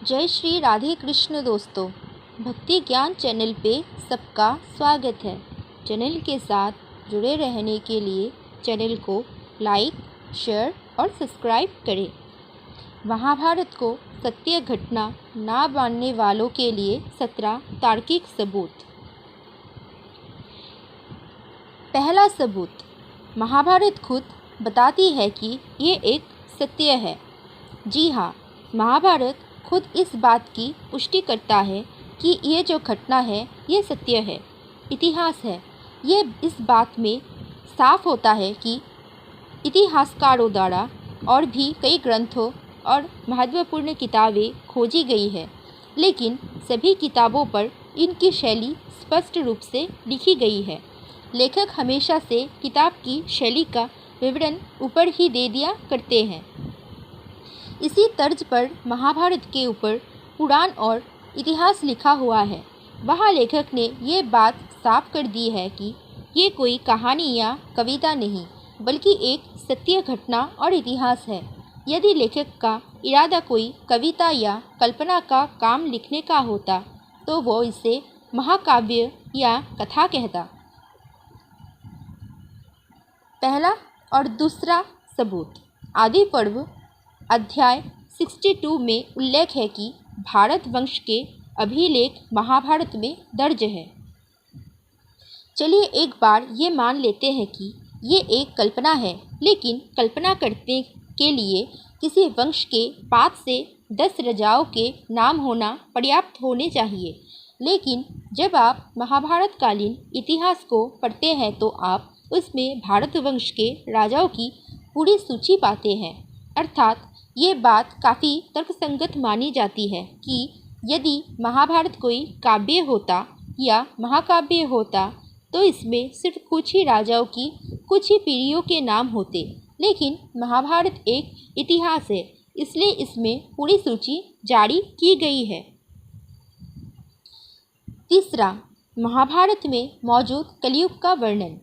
जय श्री राधे कृष्ण दोस्तों। भक्ति ज्ञान चैनल पे सबका स्वागत है। चैनल के साथ जुड़े रहने के लिए चैनल को लाइक, शेयर और सब्सक्राइब करें। महाभारत को सत्य घटना ना मानने वालों के लिए 17 तार्किक सबूत। पहला सबूत, महाभारत खुद बताती है कि ये एक सत्य है। जी हाँ, महाभारत खुद इस बात की पुष्टि करता है कि ये जो घटना है ये सत्य है, इतिहास है। ये इस बात में साफ होता है कि इतिहासकारों द्वारा और भी कई ग्रंथों और महत्वपूर्ण किताबें खोजी गई है, लेकिन सभी किताबों पर इनकी शैली स्पष्ट रूप से लिखी गई है। लेखक हमेशा से किताब की शैली का विवरण ऊपर ही दे दिया करते हैं। इसी तर्ज पर महाभारत के ऊपर पुराण और इतिहास लिखा हुआ है। वहाँ लेखक ने ये बात साफ कर दी है कि ये कोई कहानी या कविता नहीं, बल्कि एक सत्य घटना और इतिहास है। यदि लेखक का इरादा कोई कविता या कल्पना का काम लिखने का होता, तो वो इसे महाकाव्य या कथा कहता। पहला और दूसरा सबूत, आदि पर्व अध्याय 62 में उल्लेख है कि भारत वंश के अभिलेख महाभारत में दर्ज है। चलिए एक बार ये मान लेते हैं कि ये एक कल्पना है, लेकिन कल्पना करने के लिए किसी वंश के 5 से 10 राजाओं के नाम होना पर्याप्त होने चाहिए। लेकिन जब आप महाभारत कालीन इतिहास को पढ़ते हैं तो आप उसमें भारत वंश के राजाओं की पूरी सूची पाते हैं। अर्थात ये बात काफ़ी तर्कसंगत मानी जाती है कि यदि महाभारत कोई काव्य होता या महाकाव्य होता तो इसमें सिर्फ कुछ ही राजाओं की कुछ ही पीढ़ियों के नाम होते। लेकिन महाभारत एक इतिहास है, इसलिए इसमें पूरी सूची जारी की गई है। तीसरा, महाभारत में मौजूद कलयुग का वर्णन।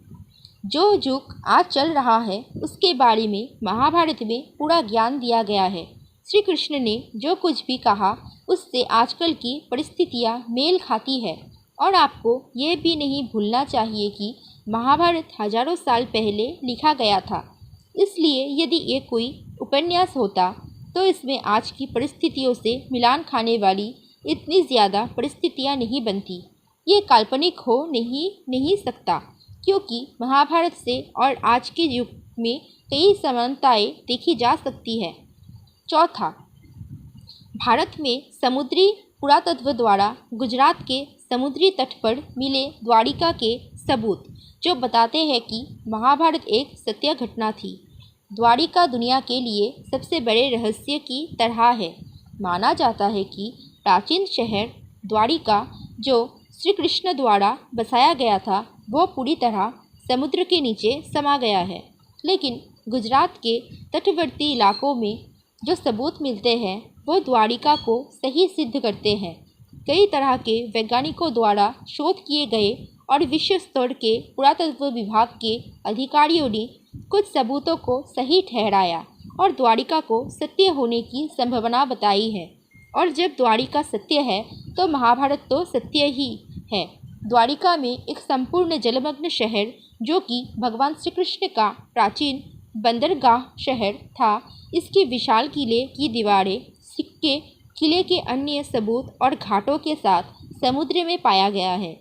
जो युग आज चल रहा है उसके बारे में महाभारत में पूरा ज्ञान दिया गया है। श्री कृष्ण ने जो कुछ भी कहा उससे आजकल की परिस्थितियाँ मेल खाती है। और आपको ये भी नहीं भूलना चाहिए कि महाभारत हजारों साल पहले लिखा गया था। इसलिए यदि ये कोई उपन्यास होता तो इसमें आज की परिस्थितियों से मिलान खाने वाली इतनी ज़्यादा परिस्थितियाँ नहीं बनती। ये काल्पनिक हो नहीं सकता, क्योंकि महाभारत से और आज के युग में कई समानताएं देखी जा सकती है। चौथा, भारत में समुद्री पुरातत्व द्वारा गुजरात के समुद्री तट पर मिले द्वारिका के सबूत, जो बताते हैं कि महाभारत एक सत्य घटना थी। द्वारिका दुनिया के लिए सबसे बड़े रहस्य की तरह है। माना जाता है कि प्राचीन शहर द्वारिका, जो श्री कृष्ण द्वारा बसाया गया था, वो पूरी तरह समुद्र के नीचे समा गया है। लेकिन गुजरात के तटवर्ती इलाकों में जो सबूत मिलते हैं वो द्वारिका को सही सिद्ध करते हैं। कई तरह के वैज्ञानिकों द्वारा शोध किए गए और विश्व स्तर के पुरातत्व विभाग के अधिकारियों ने कुछ सबूतों को सही ठहराया और द्वारिका को सत्य होने की संभावना बताई है। और जब द्वारिका सत्य है तो महाभारत तो सत्य ही है। द्वारिका में एक संपूर्ण जलमग्न शहर, जो कि भगवान श्री कृष्ण का प्राचीन बंदरगाह शहर था, इसके विशाल किले की दीवारें, सिक्के, किले के अन्य सबूत और घाटों के साथ समुद्र में पाया गया है।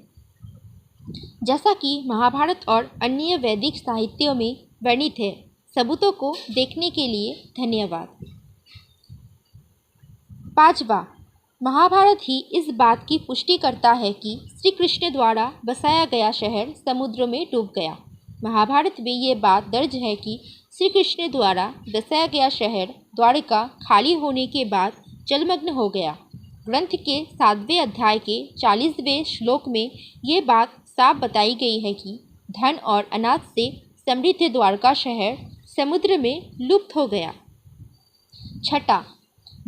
जैसा कि महाभारत और अन्य वैदिक साहित्यों में वर्णित है। सबूतों को देखने के लिए धन्यवाद। पांचवा, महाभारत ही इस बात की पुष्टि करता है कि श्री कृष्ण द्वारा बसाया गया शहर समुद्र में डूब गया। महाभारत में ये बात दर्ज है कि श्री कृष्ण द्वारा बसाया गया शहर द्वारिका खाली होने के बाद जलमग्न हो गया। ग्रंथ के 7वें अध्याय के 40वें श्लोक में ये बात साफ बताई गई है कि धन और अनाज से समृद्ध द्वारका शहर समुद्र में लुप्त हो गया। छठा,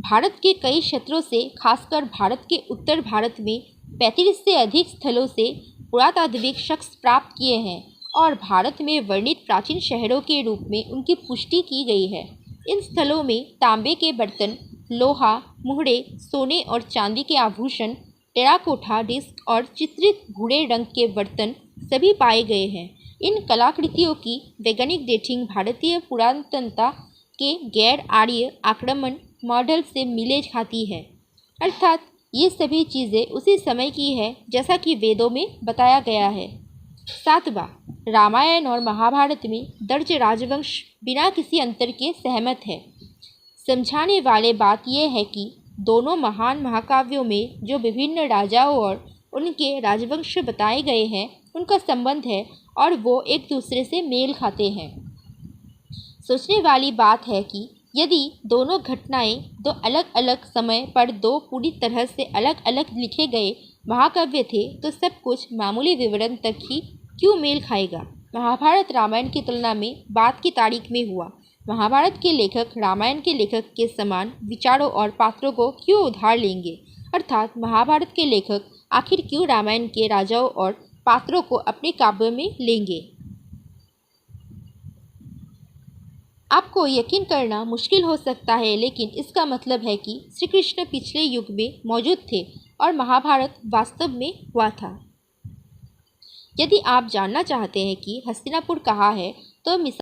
भारत के कई क्षेत्रों से, खासकर भारत के उत्तर भारत में 35 से अधिक स्थलों से पुरातात्विक शख्स प्राप्त किए हैं और भारत में वर्णित प्राचीन शहरों के रूप में उनकी पुष्टि की गई है। इन स्थलों में तांबे के बर्तन, लोहा, मुहरे, सोने और चांदी के आभूषण, टेराकोटा डिस्क और चित्रित भूरे रंग के बर्तन सभी पाए गए हैं। इन कलाकृतियों की वैज्ञानिक डेटिंग भारतीय पुरातनता के गैर आर्य आक्रमण मॉडल से मिले खाती है, अर्थात ये सभी चीज़ें उसी समय की है जैसा कि वेदों में बताया गया है। 7वां, रामायण और महाभारत में दर्ज राजवंश बिना किसी अंतर के सहमत है। समझाने वाले बात यह है कि दोनों महान महाकाव्यों में जो विभिन्न राजाओं और उनके राजवंश बताए गए हैं उनका संबंध है और वो एक दूसरे से मेल खाते हैं। सोचने वाली बात है कि यदि दोनों घटनाएं दो अलग अलग समय पर दो पूरी तरह से अलग अलग लिखे गए महाकाव्य थे तो सब कुछ मामूली विवरण तक ही क्यों मेल खाएगा। महाभारत रामायण की तुलना में बाद की तारीख में हुआ। महाभारत के लेखक रामायण के लेखक के समान विचारों और पात्रों को क्यों उधार लेंगे, अर्थात महाभारत के लेखक आखिर क्यों रामायण के राजाओं और पात्रों को अपने काव्य में लेंगे। आपको यकीन करना मुश्किल हो सकता है, लेकिन इसका मतलब है कि श्री कृष्ण पिछले युग में मौजूद थे और महाभारत वास्तव में हुआ था। यदि आप जानना चाहते हैं कि हस्तिनापुर कहाँ है तो